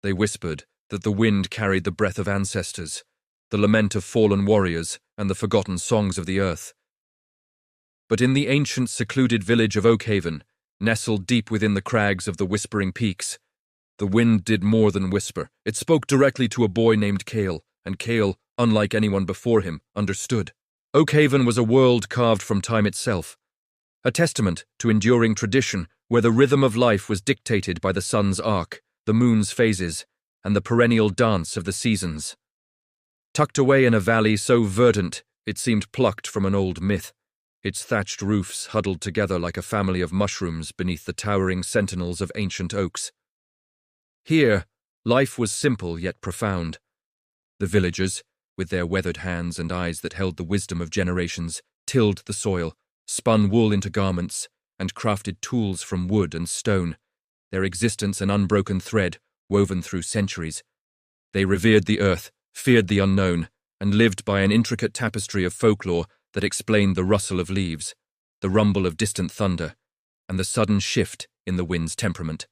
They whispered that the wind carried the breath of ancestors, the lament of fallen warriors, and the forgotten songs of the earth. But in the ancient secluded village of Oakhaven, nestled deep within the crags of the Whispering Peaks, the wind did more than whisper. It spoke directly to a boy named Cale, and Cale, unlike anyone before him, understood. Oakhaven was a world carved from time itself, a testament to enduring tradition where the rhythm of life was dictated by the sun's arc, the moon's phases, and the perennial dance of the seasons. Tucked away in a valley so verdant it seemed plucked from an old myth, its thatched roofs huddled together like a family of mushrooms beneath the towering sentinels of ancient oaks. Here, life was simple yet profound. The villagers, with their weathered hands and eyes that held the wisdom of generations, tilled the soil, spun wool into garments, and crafted tools from wood and stone, their existence an unbroken thread woven through centuries. They revered the earth, feared the unknown, and lived by an intricate tapestry of folklore that explained the rustle of leaves, the rumble of distant thunder, and the sudden shift in the wind's temperament.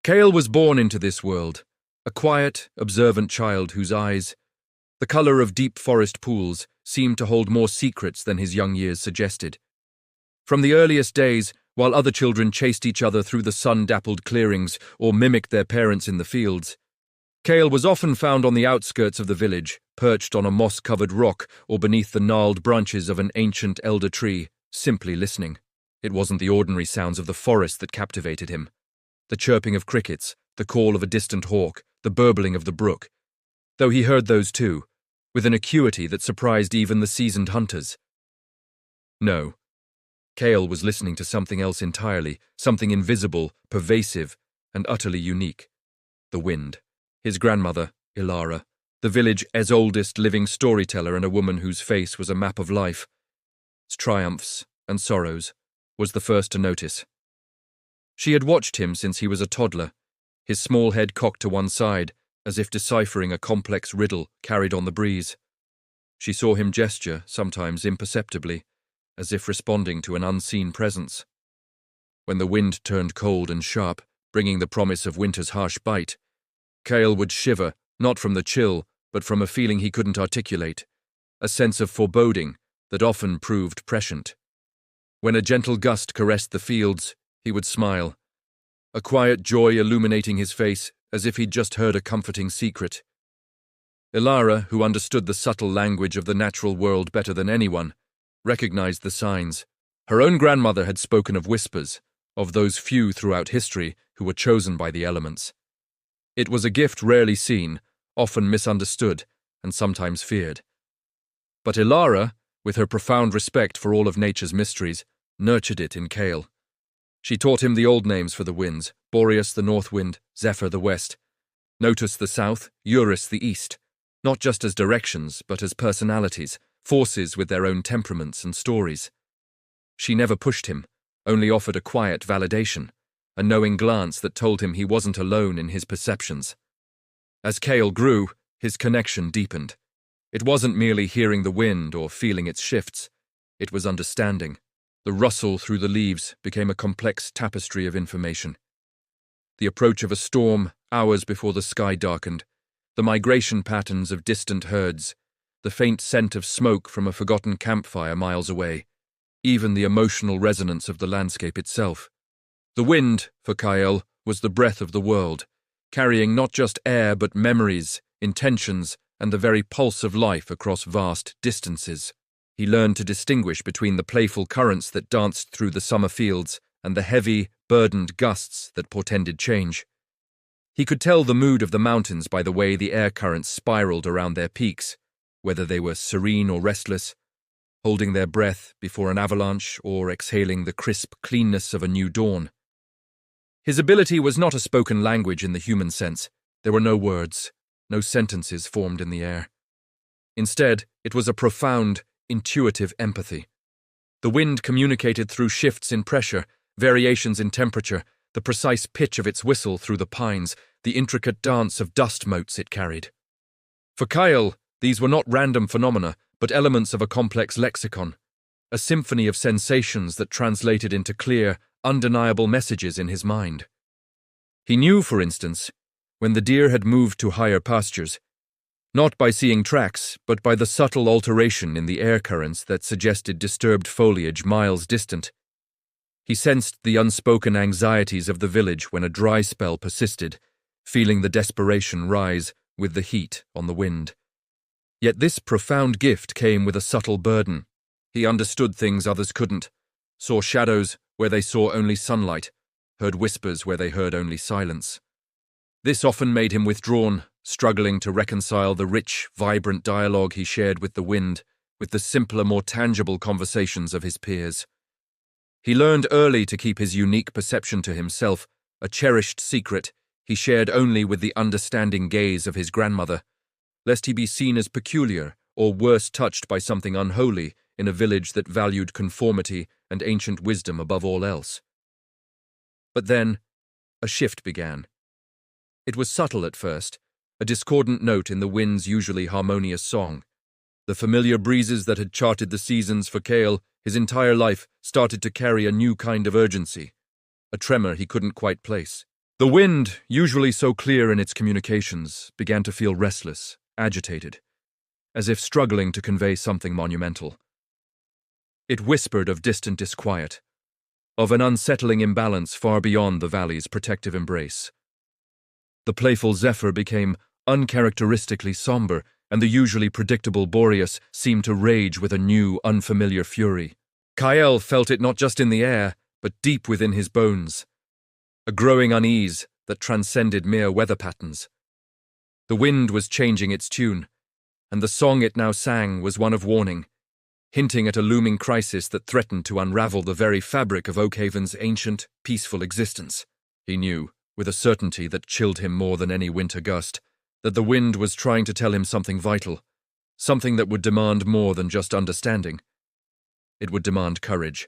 Cale was born into this world, a quiet, observant child whose eyes, the color of deep forest pools, seemed to hold more secrets than his young years suggested. From the earliest days, while other children chased each other through the sun-dappled clearings or mimicked their parents in the fields, Cale was often found on the outskirts of the village, perched on a moss-covered rock or beneath the gnarled branches of an ancient elder tree, simply listening. It wasn't the ordinary sounds of the forest that captivated him. The chirping of crickets, the call of a distant hawk, the burbling of the brook. Though he heard those too, with an acuity that surprised even the seasoned hunters. No. Cale was listening to something else entirely, something invisible, pervasive, and utterly unique. The wind. His grandmother, Ilara, the village's oldest living storyteller and a woman whose face was a map of life, its triumphs and sorrows, was the first to notice. She had watched him since he was a toddler, his small head cocked to one side, as if deciphering a complex riddle carried on the breeze. She saw him gesture, sometimes imperceptibly, as if responding to an unseen presence. When the wind turned cold and sharp, bringing the promise of winter's harsh bite, Cale would shiver, not from the chill, but from a feeling he couldn't articulate, a sense of foreboding that often proved prescient. When a gentle gust caressed the fields, he would smile, a quiet joy illuminating his face as if he'd just heard a comforting secret. Ilara, who understood the subtle language of the natural world better than anyone, recognized the signs. Her own grandmother had spoken of whispers, of those few throughout history who were chosen by the elements. It was a gift rarely seen, often misunderstood, and sometimes feared. But Ilara, with her profound respect for all of nature's mysteries, nurtured it in Cale. She taught him the old names for the winds, Boreas the north wind, Zephyr the west, Notus the south, Eurus the east, not just as directions, but as personalities, forces with their own temperaments and stories. She never pushed him, only offered a quiet validation, a knowing glance that told him he wasn't alone in his perceptions. As Cale grew, his connection deepened. It wasn't merely hearing the wind or feeling its shifts. It was understanding. The rustle through the leaves became a complex tapestry of information. The approach of a storm hours before the sky darkened, the migration patterns of distant herds, the faint scent of smoke from a forgotten campfire miles away, even the emotional resonance of the landscape itself. The wind, for Cale, was the breath of the world, carrying not just air but memories, intentions, and the very pulse of life across vast distances. He learned to distinguish between the playful currents that danced through the summer fields and the heavy, burdened gusts that portended change. He could tell the mood of the mountains by the way the air currents spiraled around their peaks, whether they were serene or restless, holding their breath before an avalanche or exhaling the crisp cleanness of a new dawn. His ability was not a spoken language in the human sense. There were no words, no sentences formed in the air. Instead, it was a profound, intuitive empathy. The wind communicated through shifts in pressure, variations in temperature, the precise pitch of its whistle through the pines, the intricate dance of dust motes it carried. For Cale, these were not random phenomena, but elements of a complex lexicon, a symphony of sensations that translated into clear, undeniable messages in his mind. He knew, for instance, when the deer had moved to higher pastures, not by seeing tracks, but by the subtle alteration in the air currents that suggested disturbed foliage miles distant. He sensed the unspoken anxieties of the village when a dry spell persisted, feeling the desperation rise with the heat on the wind. Yet this profound gift came with a subtle burden. He understood things others couldn't, saw shadows where they saw only sunlight, heard whispers where they heard only silence. This often made him withdrawn, struggling to reconcile the rich, vibrant dialogue he shared with the wind with the simpler, more tangible conversations of his peers. He learned early to keep his unique perception to himself, a cherished secret he shared only with the understanding gaze of his grandmother, lest he be seen as peculiar or worse touched by something unholy in a village that valued conformity and ancient wisdom above all else. But then, a shift began. It was subtle at first, a discordant note in the wind's usually harmonious song. The familiar breezes that had charted the seasons for Cale his entire life started to carry a new kind of urgency, a tremor he couldn't quite place. The wind, usually so clear in its communications, began to feel restless, agitated, as if struggling to convey something monumental. It whispered of distant disquiet, of an unsettling imbalance far beyond the valley's protective embrace. The playful zephyr became uncharacteristically somber, and the usually predictable Boreas seemed to rage with a new, unfamiliar fury. Kyle felt it not just in the air, but deep within his bones, a growing unease that transcended mere weather patterns. The wind was changing its tune, and the song it now sang was one of warning, hinting at a looming crisis that threatened to unravel the very fabric of Oakhaven's ancient, peaceful existence. He knew, with a certainty that chilled him more than any winter gust, that the wind was trying to tell him something vital, something that would demand more than just understanding. It would demand courage.